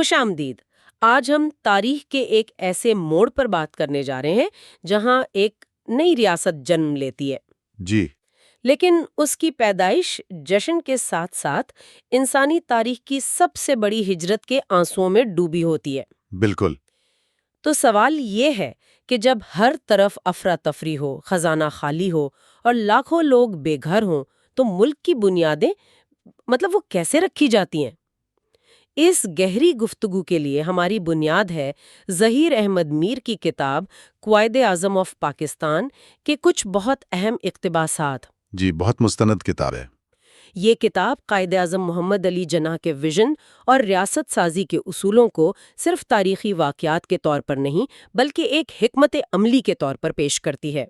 خوش آمدید۔ آج ہم تاریخ کے ایک ایسے موڑ پر بات کرنے جا رہے ہیں جہاں ایک نئی ریاست جنم لیتی ہے۔ جی لیکن اس کی پیدائش جشن کے ساتھ ساتھ انسانی تاریخ کی سب سے بڑی ہجرت کے آنسوؤں میں ڈوبی ہوتی ہے۔ بالکل۔ تو سوال یہ ہے کہ جب ہر طرف افراتفری ہو، خزانہ خالی ہو اور لاکھوں لوگ بے گھر ہوں تو ملک کی بنیادیں وہ کیسے رکھی جاتی ہیں؟ اس گہری گفتگو کے لیے ہماری بنیاد ہے ظہیر احمد میر کی کتاب قائد اعظم آف پاکستان کے کچھ بہت اہم اقتباسات۔ جی بہت مستند کتاب ہے۔ یہ کتاب قائد اعظم محمد علی جناح کے ویژن اور ریاست سازی کے اصولوں کو صرف تاریخی واقعات کے طور پر نہیں بلکہ ایک حکمت عملی کے طور پر پیش کرتی ہے۔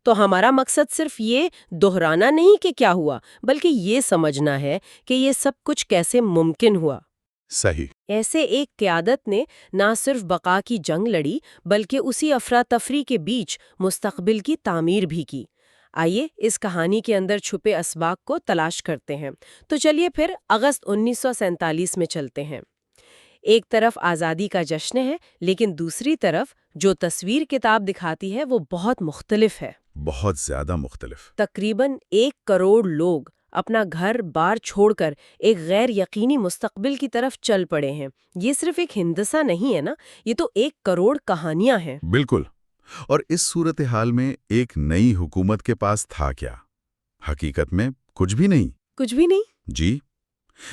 تو ہمارا مقصد صرف یہ دہرانا نہیں کہ کیا ہوا، بلکہ یہ سمجھنا ہے کہ یہ سب کچھ کیسے ممکن ہوا۔ صحیح۔ ایسے ایک قیادت نے نہ صرف بقا کی جنگ لڑی بلکہ اسی افراتفری کے بیچ مستقبل کی تعمیر بھی کی۔ آئیے اس کہانی کے اندر چھپے اسباق کو تلاش کرتے ہیں۔ تو چلیے پھر اگست 1947 میں چلتے ہیں۔ ایک طرف آزادی کا جشن ہے، لیکن دوسری طرف جو تصویر کتاب دکھاتی ہے وہ بہت مختلف ہے۔ بہت زیادہ مختلف۔ تقریباً 1 کروڑ لوگ اپنا گھر بار چھوڑ کر ایک غیر یقینی مستقبل کی طرف چل پڑے ہیں۔ یہ صرف ایک ہندسہ نہیں ہے نا، یہ تو 1 کروڑ کہانیاں ہیں۔ بالکل۔ اور اس صورتحال میں ایک نئی حکومت کے پاس تھا کیا؟ حقیقت میں کچھ بھی نہیں۔ کچھ بھی نہیں؟ جی،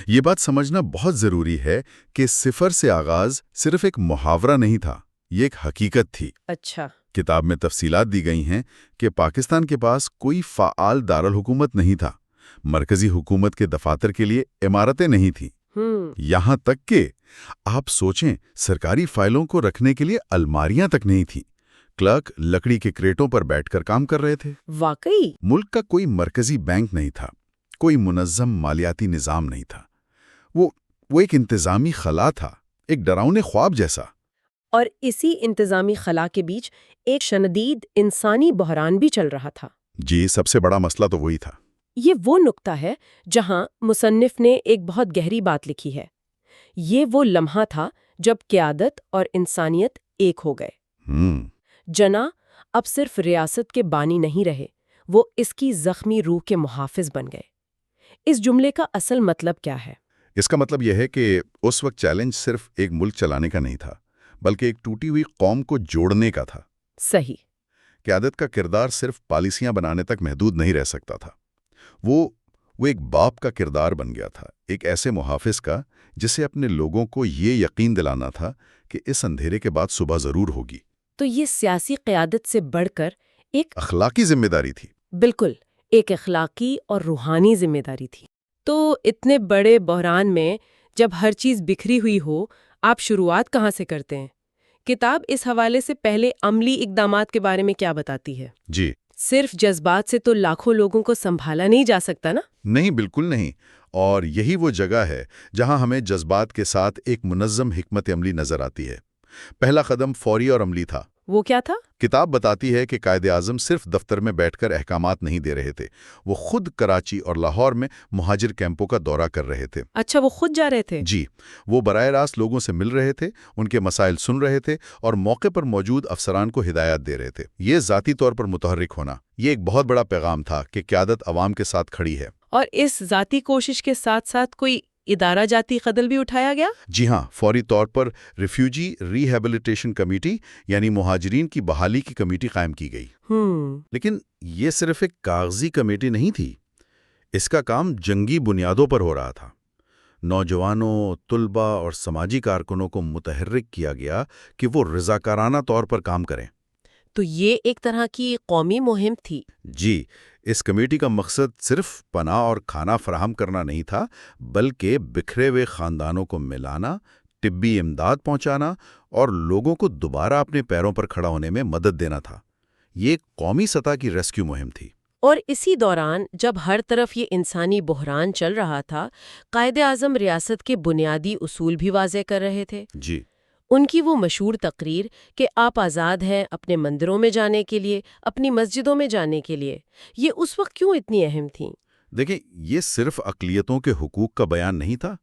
یہ بات سمجھنا بہت ضروری ہے کہ صفر سے آغاز صرف ایک محاورہ نہیں تھا، یہ ایک حقیقت تھی۔ اچھا۔ کتاب میں تفصیلات دی گئی ہیں کہ پاکستان کے پاس کوئی فعال دارالحکومت نہیں تھا، مرکزی حکومت کے دفاتر کے لیے عمارتیں نہیں تھیں، یہاں تک کہ آپ سوچیں سرکاری فائلوں کو رکھنے کے لیے الماریاں تک نہیں تھیں۔ کلرک لکڑی کے کریٹوں پر بیٹھ کر کام کر رہے تھے۔ واقعی؟ ملک کا کوئی مرکزی بینک نہیں تھا، کوئی منظم مالیاتی نظام نہیں تھا۔ وہ ایک انتظامی خلا تھا، ایک ڈراؤنے خواب جیسا۔ اور اسی انتظامی خلا کے بیچ ایک شدید انسانی بحران بھی چل رہا تھا۔ جی، سب سے بڑا مسئلہ تو وہی تھا۔ یہ وہ نقطہ ہے جہاں مصنف نے ایک بہت گہری بات لکھی ہے۔ یہ وہ لمحہ تھا جب قیادت اور انسانیت ایک ہو گئے۔ جناح اب صرف ریاست کے بانی نہیں رہے، وہ اس کی زخمی روح کے محافظ بن گئے۔ اس جملے کا اصل مطلب کیا ہے؟ اس کا مطلب یہ ہے کہ اس وقت چیلنج صرف ایک ملک چلانے کا نہیں تھا، بلکہ ایک ٹوٹی ہوئی قوم کو جوڑنے کا تھا۔ صحیح۔ قیادت کا کردار صرف پالیسیاں بنانے تک محدود نہیں رہ سکتا تھا۔ وہ ایک باپ کا کردار بن گیا تھا، ایک ایسے محافظ کا جسے اپنے لوگوں کو یہ یقین دلانا تھا کہ اس اندھیرے کے بعد صبح ضرور ہوگی۔ تو یہ سیاسی قیادت سے بڑھ کر ایک اخلاقی ذمہ داری تھی۔ بالکل، ایک اخلاقی اور روحانی ذمہ داری تھی۔ تو اتنے بڑے بحران میں جب ہر چیز بکھری ہوئی ہو، آپ شروعات کہاں سے کرتے ہیں؟ کتاب اس حوالے سے پہلے عملی اقدامات کے بارے میں کیا بتاتی ہے؟ جی، صرف جذبات سے تو لاکھوں لوگوں کو سنبھالا نہیں جا سکتا نا؟ نہیں، بالکل نہیں۔ اور یہی وہ جگہ ہے جہاں ہمیں جذبات کے ساتھ ایک منظم حکمت عملی نظر آتی ہے۔ پہلا قدم فوری اور عملی تھا۔ وہ کیا تھا؟ کتاب بتاتی ہے کہ قائد اعظم صرف دفتر میں بیٹھ کر احکامات نہیں دے رہے تھے، وہ خود کراچی اور لاہور میں مہاجر کیمپوں کا دورہ کر رہے تھے۔ اچھا، وہ خود جا رہے تھے؟ جی، وہ براہ راست لوگوں سے مل رہے تھے، ان کے مسائل سن رہے تھے اور موقع پر موجود افسران کو ہدایات دے رہے تھے۔ یہ ذاتی طور پر متحرک ہونا، یہ ایک بہت بڑا پیغام تھا کہ قیادت عوام کے ساتھ کھڑی ہے۔ اور اس ذاتی کوشش کے ساتھ ساتھ کوئی ادارہ جاتی قدم بھی اٹھایا گیا؟ جی ہاں، فوری طور پر ریفیوجی ری ہیبلیٹیشن کمیٹی یعنی مہاجرین کی بحالی کی کمیٹی قائم کی گئی۔ لیکن یہ صرف ایک کاغذی کمیٹی نہیں تھی، اس کا کام جنگی بنیادوں پر ہو رہا تھا۔ نوجوانوں، طلباء اور سماجی کارکنوں کو متحرک کیا گیا کہ وہ رضاکارانہ طور پر کام کریں۔ تو یہ ایک طرح کی قومی مہم تھی؟ جی، اس کمیٹی کا مقصد صرف پناہ اور کھانا فراہم کرنا نہیں تھا، بلکہ بکھرے ہوئے خاندانوں کو ملانا، طبی امداد پہنچانا اور لوگوں کو دوبارہ اپنے پیروں پر کھڑا ہونے میں مدد دینا تھا۔ یہ ایک قومی سطح کی ریسکیو مہم تھی۔ اور اسی دوران جب ہر طرف یہ انسانی بحران چل رہا تھا، قائد اعظم ریاست کے بنیادی اصول بھی واضح کر رہے تھے۔ جی، ان کی وہ مشہور تقریر کہ آپ آزاد ہیں اپنے مندروں میں جانے کے لیے، اپنی مسجدوں میں جانے کے لیے، یہ اس وقت کیوں اتنی اہم تھیں؟ دیکھیں، یہ صرف اقلیتوں کے حقوق کا بیان نہیں تھا،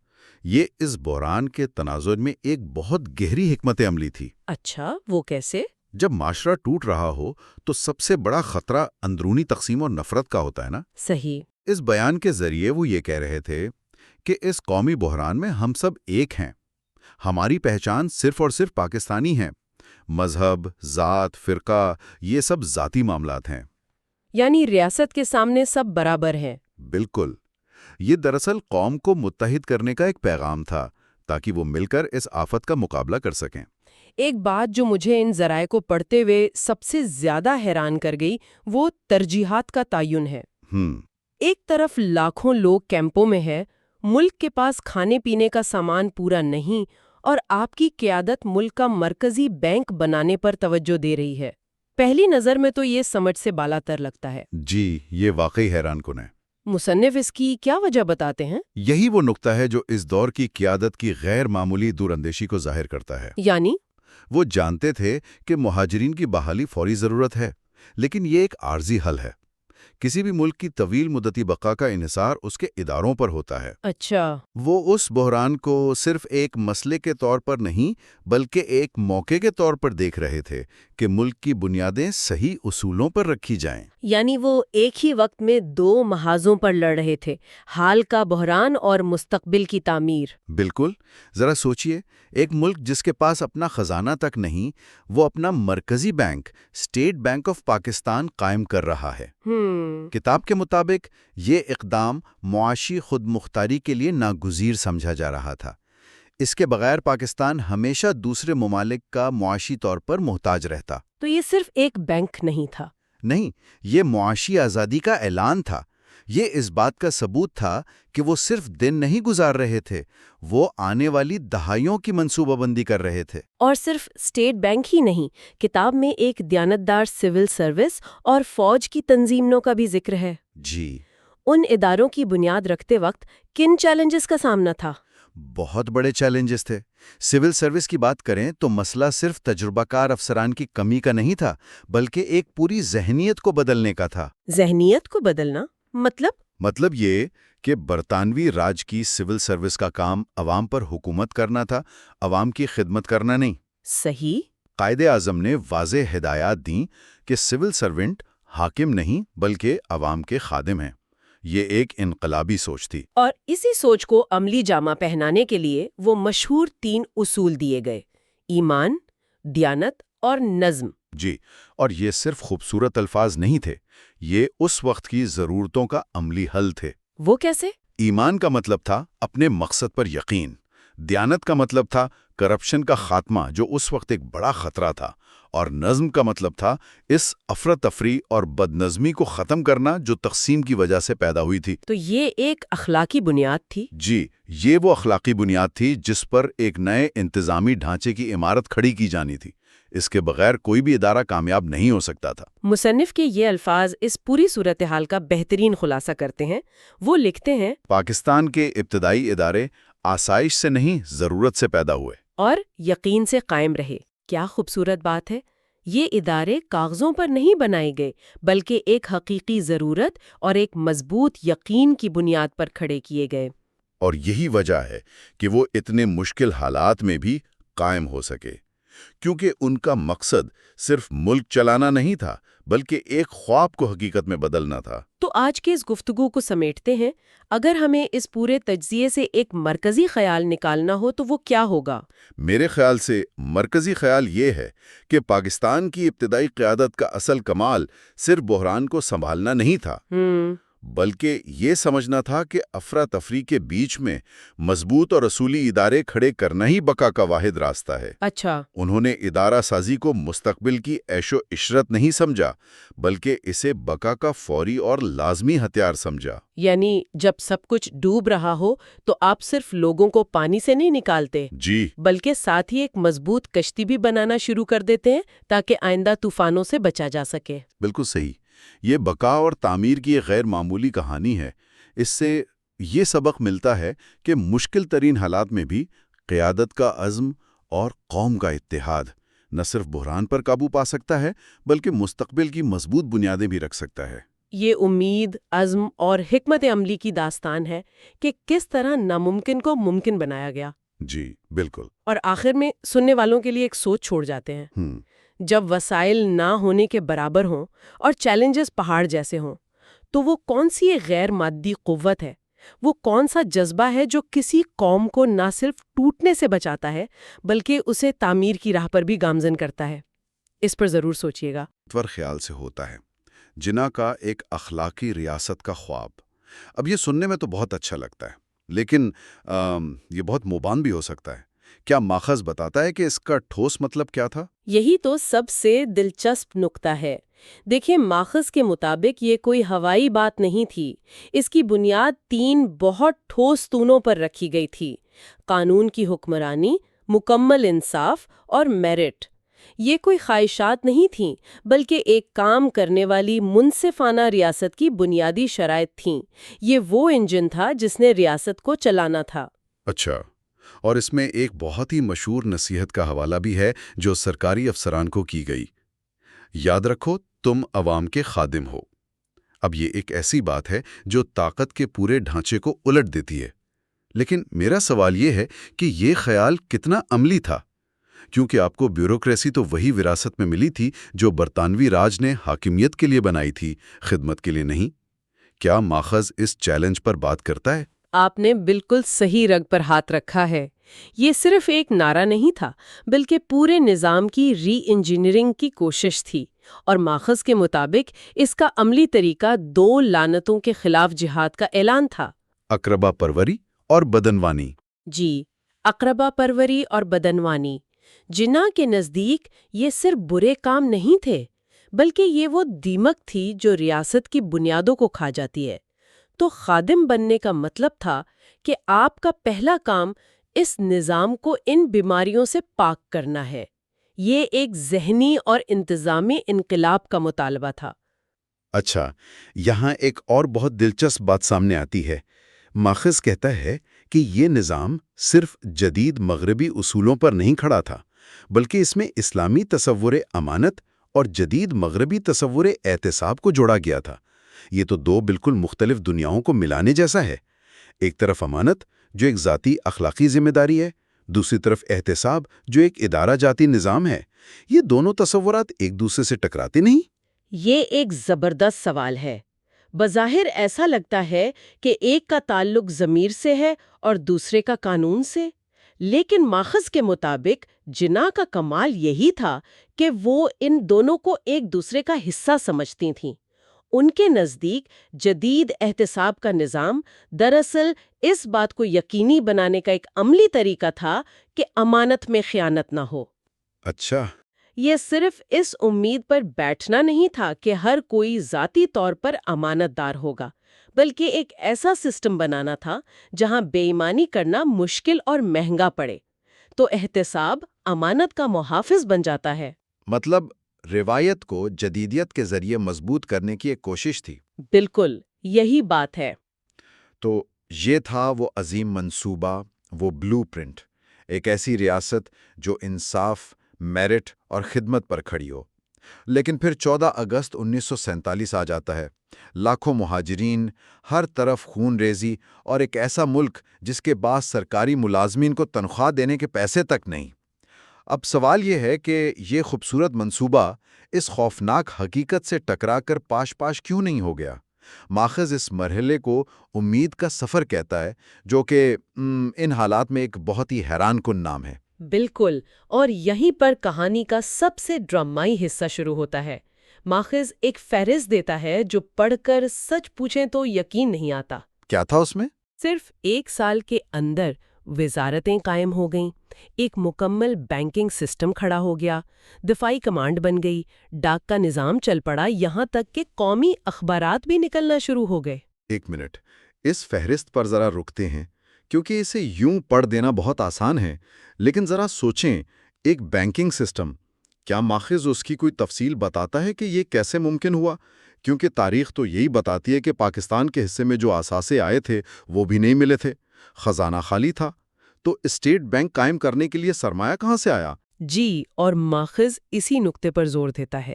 یہ اس بحران کے تناظر میں ایک بہت گہری حکمت عملی تھی۔ اچھا، وہ کیسے؟ جب معاشرہ ٹوٹ رہا ہو تو سب سے بڑا خطرہ اندرونی تقسیم اور نفرت کا ہوتا ہے نا؟ صحیح۔ اس بیان کے ذریعے وہ یہ کہہ رہے تھے کہ اس قومی بحران میں ہم سب ایک ہیں، ہماری پہچان صرف اور صرف پاکستانی ہے، مذہب، ذات، فرقہ یہ سب ذاتی معاملات ہیں۔ یعنی ریاست کے سامنے سب برابر ہیں۔ بالکل، یہ دراصل قوم کو متحد کرنے کا ایک پیغام تھا تاکہ وہ مل کر اس آفت کا مقابلہ کر سکیں۔ ایک بات جو مجھے ان ذرائع کو پڑھتے ہوئے سب سے زیادہ حیران کر گئی وہ ترجیحات کا تعین ہے۔ ایک طرف لاکھوں لوگ کیمپوں میں ہیں، ملک کے پاس کھانے پینے کا سامان پورا نہیں، اور آپ کی قیادت ملک کا مرکزی بینک بنانے پر توجہ دے رہی ہے۔ پہلی نظر میں تو یہ سمجھ سے بالاتر لگتا ہے۔ جی، یہ واقعی حیران کن ہے۔ مصنف اس کی کیا وجہ بتاتے ہیں؟ یہی وہ نقطہ ہے جو اس دور کی قیادت کی غیر معمولی دور اندیشی کو ظاہر کرتا ہے۔ یعنی وہ جانتے تھے کہ مہاجرین کی بحالی فوری ضرورت ہے، لیکن یہ ایک عارضی حل ہے۔ کسی بھی ملک کی طویل مدتی بقا کا انحصار اس کے اداروں پر ہوتا ہے۔ اچھا۔ وہ اس بحران کو صرف ایک مسئلے کے طور پر نہیں بلکہ ایک موقع کے طور پر دیکھ رہے تھے کہ ملک کی بنیادیں صحیح اصولوں پر رکھی جائیں۔ یعنی وہ ایک ہی وقت میں دو محاذوں پر لڑ رہے تھے، حال کا بحران اور مستقبل کی تعمیر۔ بالکل، ذرا سوچئے، ایک ملک جس کے پاس اپنا خزانہ تک نہیں، وہ اپنا مرکزی bank state bank of Pakistan قائم کر رہا ہے۔ کتاب کے مطابق یہ اقدام معاشی خود مختاری کے لیے ناگزیر سمجھا جا رہا تھا۔ اس کے بغیر پاکستان ہمیشہ دوسرے ممالک کا معاشی طور پر محتاج رہتا۔ تو یہ صرف ایک بینک نہیں تھا۔ نہیں، یہ معاشی آزادی کا اعلان تھا۔ یہ اس بات کا ثبوت تھا کہ وہ صرف دن نہیں گزار رہے تھے، وہ آنے والی دہائیوں کی منصوبہ بندی کر رہے تھے۔ اور صرف اسٹیٹ بینک ہی نہیں، کتاب میں ایک دیانتدار سول سروس اور فوج کی تنظیموں کا بھی ذکر ہے۔ جی، ان اداروں کی بنیاد رکھتے وقت کن چیلنجز کا سامنا تھا؟ بہت بڑے چیلنجز تھے۔ سول سروس کی بات کریں تو مسئلہ صرف تجربہ کار افسران کی کمی کا نہیں تھا، بلکہ ایک پوری ذہنیت کو بدلنے کا تھا۔ ذہنیت کو بدلنا؟ مطلب یہ کہ برطانوی راج کی سول سروس کا کام عوام پر حکومت کرنا تھا، عوام کی خدمت کرنا نہیں۔ صحیح۔ قائد اعظم نے واضح ہدایات دیں کہ سول سرونٹ حاکم نہیں بلکہ عوام کے خادم ہیں۔ یہ ایک انقلابی سوچ تھی۔ اور اسی سوچ کو عملی جامہ پہنانے کے لیے وہ مشہور 3 اصول دیے گئے: ایمان، دیانت اور نظم۔ جی، اور یہ صرف خوبصورت الفاظ نہیں تھے، یہ اس وقت کی ضرورتوں کا عملی حل تھے۔ وہ کیسے؟ ایمان کا مطلب تھا اپنے مقصد پر یقین، دیانت کا مطلب تھا کرپشن کا خاتمہ جو اس وقت ایک بڑا خطرہ تھا، اور نظم کا مطلب تھا اس افراتفری اور بد نظمی کو ختم کرنا جو تقسیم کی وجہ سے پیدا ہوئی تھی۔ تو یہ ایک اخلاقی بنیاد تھی۔ جی، یہ وہ اخلاقی بنیاد تھی جس پر ایک نئے انتظامی ڈھانچے کی عمارت کھڑی کی جانی تھی۔ اس کے بغیر کوئی بھی ادارہ کامیاب نہیں ہو سکتا تھا۔ مصنف کے یہ الفاظ اس پوری صورتحال کا بہترین خلاصہ کرتے ہیں۔ وہ لکھتے ہیں، پاکستان کے ابتدائی ادارے آسائش سے نہیں، ضرورت سے پیدا ہوئے اور یقین سے قائم رہے۔ کیا خوبصورت بات ہے! یہ ادارے کاغذوں پر نہیں بنائے گئے بلکہ ایک حقیقی ضرورت اور ایک مضبوط یقین کی بنیاد پر کھڑے کیے گئے۔ اور یہی وجہ ہے کہ وہ اتنے مشکل حالات میں بھی قائم ہو سکے، کیونکہ ان کا مقصد صرف ملک چلانا نہیں تھا بلکہ ایک خواب کو حقیقت میں بدلنا تھا۔ تو آج کے اس گفتگو کو سمیٹتے ہیں، اگر ہمیں اس پورے تجزیے سے ایک مرکزی خیال نکالنا ہو تو وہ کیا ہوگا؟ میرے خیال سے مرکزی خیال یہ ہے کہ پاکستان کی ابتدائی قیادت کا اصل کمال صرف بحران کو سنبھالنا نہیں تھا، بلکہ یہ سمجھنا تھا کہ افراتفری کے بیچ میں مضبوط اور اصولی ادارے کھڑے کرنا ہی بقا کا واحد راستہ ہے۔ اچھا۔ انہوں نے ادارہ سازی کو مستقبل کی عیش و عشرت نہیں سمجھا بلکہ اسے بقا کا فوری اور لازمی ہتھیار سمجھا۔ یعنی جب سب کچھ ڈوب رہا ہو تو آپ صرف لوگوں کو پانی سے نہیں نکالتے، جی، بلکہ ساتھ ہی ایک مضبوط کشتی بھی بنانا شروع کر دیتے ہیں تاکہ آئندہ طوفانوں سے بچا جا سکے۔ بالکل صحیح۔ یہ بقا اور تعمیر کی ایک غیر معمولی کہانی ہے۔ اس سے یہ سبق ملتا ہے کہ مشکل ترین حالات میں بھی قیادت کا عزم اور قوم کا اتحاد نہ صرف بحران پر قابو پا سکتا ہے بلکہ مستقبل کی مضبوط بنیادیں بھی رکھ سکتا ہے۔ یہ امید، عزم اور حکمت عملی کی داستان ہے کہ کس طرح ناممکن کو ممکن بنایا گیا۔ جی بالکل۔ اور آخر میں سننے والوں کے لیے ایک سوچ چھوڑ جاتے ہیں۔ جب وسائل نہ ہونے کے برابر ہوں اور چیلنجز پہاڑ جیسے ہوں، تو وہ کون سی ایک غیر مادی قوت ہے، وہ کون سا جذبہ ہے جو کسی قوم کو نہ صرف ٹوٹنے سے بچاتا ہے بلکہ اسے تعمیر کی راہ پر بھی گامزن کرتا ہے؟ اس پر ضرور سوچیے گا۔ خیال سے ہوتا ہے جنا کا ایک اخلاقی ریاست کا خواب۔ اب یہ سننے میں تو بہت اچھا لگتا ہے، لیکن یہ بہت مبہم بھی ہو سکتا ہے۔ کیا ماخذ بتاتا ہے کہ اس کا ٹھوس مطلب کیا تھا؟ یہی تو سب سے دلچسپ نقطہ ہے۔ دیکھیں، ماخذ کے مطابق یہ کوئی ہوائی بات نہیں تھی۔ اس کی بنیاد 3 بہت ٹھوس ستونوں پر رکھی گئی تھی: قانون کی حکمرانی، مکمل انصاف اور میرٹ۔ یہ کوئی خواہشات نہیں تھیں، بلکہ ایک کام کرنے والی منصفانہ ریاست کی بنیادی شرائط تھیں۔ یہ وہ انجن تھا جس نے ریاست کو چلانا تھا۔ اچھا، اور اس میں ایک بہت ہی مشہور نصیحت کا حوالہ بھی ہے جو سرکاری افسران کو کی گئی: یاد رکھو تم عوام کے خادم ہو۔ اب یہ ایک ایسی بات ہے جو طاقت کے پورے ڈھانچے کو الٹ دیتی ہے۔ لیکن میرا سوال یہ ہے کہ یہ خیال کتنا عملی تھا، کیونکہ آپ کو بیوروکریسی تو وہی وراثت میں ملی تھی جو برطانوی راج نے حاکمیت کے لیے بنائی تھی، خدمت کے لیے نہیں۔ کیا ماخذ اس چیلنج پر بات کرتا ہے؟ آپ نے بالکل صحیح رگ پر ہاتھ رکھا ہے۔ یہ صرف ایک نعرہ نہیں تھا، بلکہ پورے نظام کی ری انجینئرنگ کی کوشش تھی، اور ماخذ کے مطابق اس کا عملی طریقہ 2 لعنتوں کے خلاف جہاد کا اعلان تھا: اقربا پروری اور بدنوانی۔ جی، اقربا پروری اور بدنوانی۔ جناح کے نزدیک یہ صرف برے کام نہیں تھے، بلکہ یہ وہ دیمک تھی جو ریاست کی بنیادوں کو کھا جاتی ہے۔ تو خادم بننے کا مطلب تھا کہ آپ کا پہلا کام اس نظام کو ان بیماریوں سے پاک کرنا ہے۔ یہ ایک ذہنی اور انتظامی انقلاب کا مطالبہ تھا۔ اچھا، یہاں ایک اور بہت دلچسپ بات سامنے آتی ہے۔ ماخذ کہتا ہے کہ یہ نظام صرف جدید مغربی اصولوں پر نہیں کھڑا تھا، بلکہ اس میں اسلامی تصور امانت اور جدید مغربی تصور احتساب کو جوڑا گیا تھا۔ یہ تو 2 بالکل مختلف دنیاؤں کو ملانے جیسا ہے۔ ایک طرف امانت جو ایک ذاتی اخلاقی ذمہ داری ہے، دوسری طرف احتساب جو ایک ادارہ جاتی نظام ہے۔ یہ دونوں تصورات ایک دوسرے سے ٹکراتے نہیں؟ یہ ایک زبردست سوال ہے۔ بظاہر ایسا لگتا ہے کہ ایک کا تعلق ضمیر سے ہے اور دوسرے کا قانون سے، لیکن ماخذ کے مطابق جناح کا کمال یہی تھا کہ وہ ان دونوں کو ایک دوسرے کا حصہ سمجھتی تھیں۔ ان کے نزدیک جدید احتساب کا نظام دراصل اس بات کو یقینی بنانے کا ایک عملی طریقہ تھا کہ امانت میں خیانت نہ ہو۔ اچھا، یہ صرف اس امید پر بیٹھنا نہیں تھا کہ ہر کوئی ذاتی طور پر امانت دار ہوگا، بلکہ ایک ایسا سسٹم بنانا تھا جہاں بے ایمانی کرنا مشکل اور مہنگا پڑے، تو احتساب امانت کا محافظ بن جاتا ہے۔ مطلب روایت کو جدیدیت کے ذریعے مضبوط کرنے کی ایک کوشش تھی۔ بالکل، یہی بات ہے۔ تو یہ تھا وہ عظیم منصوبہ، وہ بلو پرنٹ، ایک ایسی ریاست جو انصاف، میرٹ اور خدمت پر کھڑی ہو۔ لیکن پھر 14 اگست 1947 آ جاتا ہے۔ لاکھوں مہاجرین، ہر طرف خون ریزی، اور ایک ایسا ملک جس کے پاس سرکاری ملازمین کو تنخواہ دینے کے پیسے تک نہیں۔ اب سوال یہ ہے کہ یہ خوبصورت منصوبہ اس خوفناک حقیقت سے ٹکرا کر پاش پاش کیوں نہیں ہو گیا؟ ماخذ اس مرحلے کو امید کا سفر کہتا ہے، جو کہ ان حالات میں ایک بہت ہی حیران کن نام ہے۔ بالکل، اور یہیں پر کہانی کا سب سے ڈرامائی حصہ شروع ہوتا ہے۔ ماخذ ایک فہرست دیتا ہے جو پڑھ کر سچ پوچھیں تو یقین نہیں آتا۔ کیا تھا اس میں؟ صرف 1 سال کے اندر وزارتیں قائم ہو گئیں، ایک مکمل بینکنگ سسٹم کھڑا ہو گیا، دفاعی کمانڈ بن گئی، ڈاک کا نظام چل پڑا، یہاں تک کہ قومی اخبارات بھی نکلنا شروع ہو گئے۔ ایک منٹ، اس فہرست پر ذرا رکتے ہیں، کیونکہ اسے یوں پڑھ دینا بہت آسان ہے، لیکن ذرا سوچیں، ایک بینکنگ سسٹم، کیا ماخذ اس کی کوئی تفصیل بتاتا ہے کہ یہ کیسے ممکن ہوا؟ کیونکہ تاریخ تو یہی بتاتی ہے کہ پاکستان کے حصے میں جو اثاثے آئے تھے وہ بھی نہیں ملے تھے، خزانہ خالی تھا، تو اسٹیٹ بینک قائم کرنے کے لیے سرمایہ کہاں سے آیا؟ جی، اور ماخذ اسی نقطے پر زور دیتا ہے۔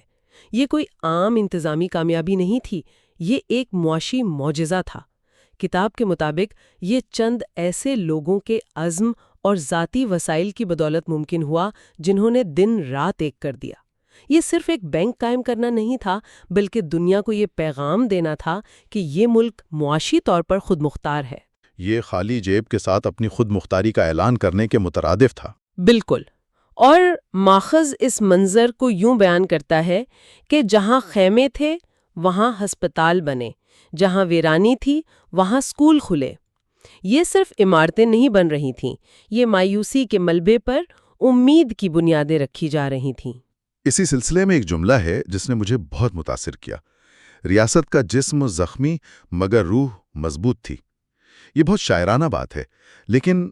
یہ کوئی عام انتظامی کامیابی نہیں تھی، یہ ایک معاشی معجزہ تھا۔ کتاب کے مطابق یہ چند ایسے لوگوں کے عزم اور ذاتی وسائل کی بدولت ممکن ہوا جنہوں نے دن رات ایک کر دیا۔ یہ صرف ایک بینک قائم کرنا نہیں تھا، بلکہ دنیا کو یہ پیغام دینا تھا کہ یہ ملک معاشی طور پر خود مختار ہے۔ یہ خالی جیب کے ساتھ اپنی خود مختاری کا اعلان کرنے کے مترادف تھا۔ بالکل۔ اور ماخذ اس منظر کو یوں بیان کرتا ہے کہ جہاں خیمے تھے وہاں ہسپتال بنے، جہاں ویرانی تھی وہاں اسکول کھلے۔ یہ صرف عمارتیں نہیں بن رہی تھیں، یہ مایوسی کے ملبے پر امید کی بنیادیں رکھی جا رہی تھیں۔ اسی سلسلے میں ایک جملہ ہے جس نے مجھے بہت متاثر کیا۔ ریاست کا جسم زخمی مگر روح مضبوط تھی۔ یہ بہت شاعرانہ بات ہے، لیکن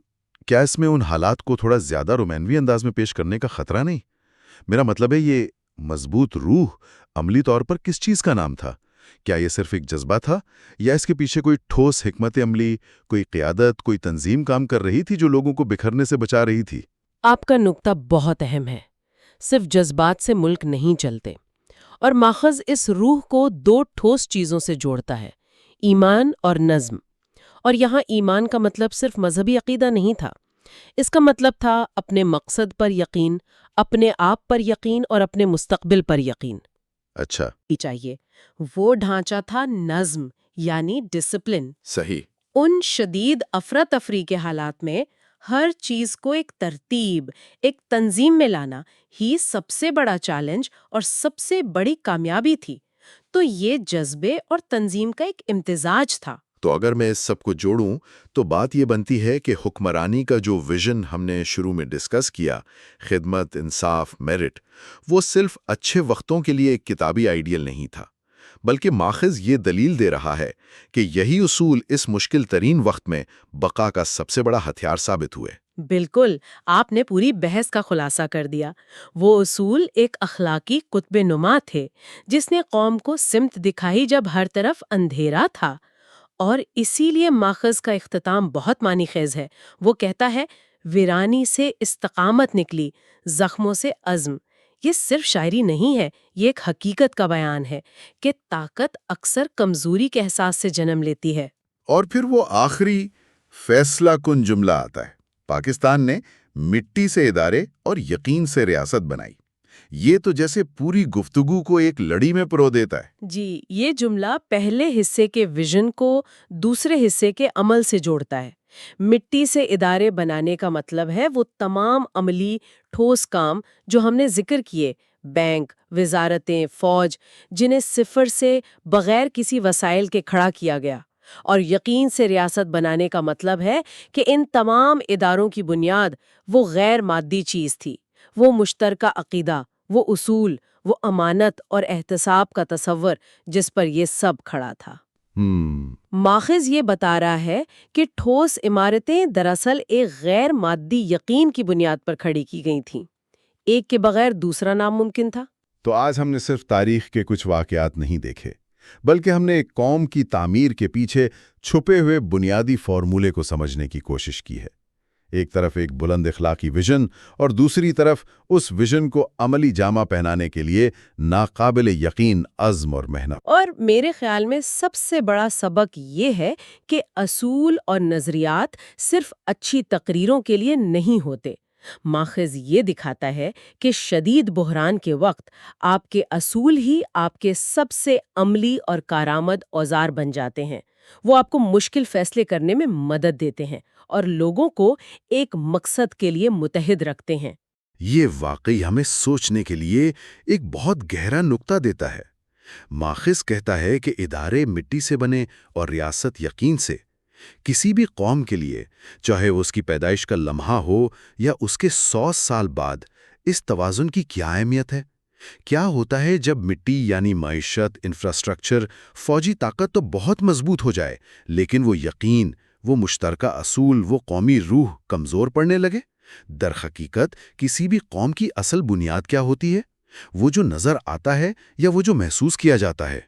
کیا اس میں ان حالات کو تھوڑا زیادہ رومانوی انداز میں پیش کرنے کا خطرہ نہیں؟ میرا مطلب ہے یہ مضبوط روح عملی طور پر کس چیز کا نام تھا؟ کیا یہ صرف ایک جذبہ تھا یا اس کے پیچھے کوئی ٹھوس حکمت عملی، کوئی قیادت، کوئی تنظیم کام کر رہی تھی جو لوگوں کو بکھرنے سے بچا رہی تھی؟ آپ کا نقطہ بہت اہم ہے۔ صرف جذبات سے ملک نہیں چلتے، اور ماخذ اس روح کو دو ٹھوس چیزوں سے جوڑتا ہے: ایمان اور نظم۔ اور یہاں ایمان کا مطلب صرف مذہبی عقیدہ نہیں تھا، اس کا مطلب تھا اپنے مقصد پر یقین، اپنے آپ پر یقین اور اپنے مستقبل پر یقین۔ اچھا، چاہیے وہ ڈھانچہ تھا نظم، یعنی ڈسپلن۔ صحیح۔ ان شدید افراتفری کے حالات میں ہر چیز کو ایک ترتیب، ایک تنظیم میں لانا ہی سب سے بڑا چیلنج اور سب سے بڑی کامیابی تھی۔ تو یہ جذبے اور تنظیم کا ایک امتزاج تھا۔ تو اگر میں اس سب کو جوڑوں تو بات یہ بنتی ہے کہ حکمرانی کا جو ویژن ہم نے شروع میں ڈسکس کیا، خدمت، انصاف، میرٹ، وہ صرف اچھے وقتوں کے لیے ایک کتابی آئیڈیل نہیں تھا، بلکہ ماخذ یہ دلیل دے رہا ہے کہ یہی اصول اس مشکل ترین وقت میں بقا کا سب سے بڑا ہتھیار ثابت ہوئے۔ بالکل، آپ نے پوری بحث کا خلاصہ کر دیا۔ وہ اصول ایک اخلاقی قطب نما تھے جس نے قوم کو سمت دکھائی جب ہر طرف اندھیرا تھا، اور اسی لیے ماخذ کا اختتام بہت معنی خیز ہے۔ وہ کہتا ہے، ویرانی سے استقامت نکلی، زخموں سے عزم۔ یہ صرف شاعری نہیں ہے، یہ ایک حقیقت کا بیان ہے کہ طاقت اکثر کمزوری کے احساس سے جنم لیتی ہے۔ اور پھر وہ آخری فیصلہ کن جملہ آتا ہے: پاکستان نے مٹی سے ادارے اور یقین سے ریاست بنائی۔ یہ تو جیسے پوری گفتگو کو ایک لڑی میں پرو دیتا ہے۔ جی، یہ جملہ پہلے حصے کے ویژن کو دوسرے حصے کے عمل سے جوڑتا ہے۔ مٹی سے ادارے بنانے کا مطلب ہے وہ تمام عملی ٹھوس کام جو ہم نے ذکر کیے، بینک، وزارتیں، فوج، جنہیں صفر سے بغیر کسی وسائل کے کھڑا کیا گیا۔ اور یقین سے ریاست بنانے کا مطلب ہے کہ ان تمام اداروں کی بنیاد وہ غیر مادی چیز تھی، وہ مشترکہ عقیدہ، وہ اصول، وہ امانت اور احتساب کا تصور جس پر یہ سب کھڑا تھا۔ ماخذ یہ بتا رہا ہے کہ ٹھوس عمارتیں دراصل ایک غیر مادی یقین کی بنیاد پر کھڑی کی گئی تھیں۔ ایک کے بغیر دوسرا ناممکن تھا۔ تو آج ہم نے صرف تاریخ کے کچھ واقعات نہیں دیکھے، بلکہ ہم نے ایک قوم کی تعمیر کے پیچھے چھپے ہوئے بنیادی فارمولے کو سمجھنے کی کوشش کی ہے۔ ایک طرف ایک بلند اخلاقی ویژن اور دوسری طرف اس ویژن کو عملی جامہ پہنانے کے لیے ناقابل یقین عزم اور محنت۔ اور میرے خیال میں سب سے بڑا سبق یہ ہے کہ اصول اور نظریات صرف اچھی تقریروں کے لیے نہیں ہوتے۔ ماخذ یہ دکھاتا ہے کہ شدید بحران کے وقت آپ کے اصول ہی آپ کے سب سے عملی اور کارآمد اوزار بن جاتے ہیں۔ وہ آپ کو مشکل فیصلے کرنے میں مدد دیتے ہیں اور لوگوں کو ایک مقصد کے لیے متحد رکھتے ہیں۔ یہ واقعی ہمیں سوچنے کے لیے ایک بہت گہرا نقطہ دیتا ہے۔ ماخذ کہتا ہے کہ ادارے مٹی سے بنے اور ریاست یقین سے۔ کسی بھی قوم کے لیے، چاہے اس کی پیدائش کا لمحہ ہو یا اس کے 100 سال بعد، اس توازن کی کیا اہمیت ہے؟ کیا ہوتا ہے جب مٹی یعنی معیشت، انفراسٹرکچر، فوجی طاقت تو بہت مضبوط ہو جائے، لیکن وہ یقین، وہ مشترکہ اصول، وہ قومی روح کمزور پڑنے لگے؟ در حقیقت کسی بھی قوم کی اصل بنیاد کیا ہوتی ہے؟ وہ جو نظر آتا ہے یا وہ جو محسوس کیا جاتا ہے؟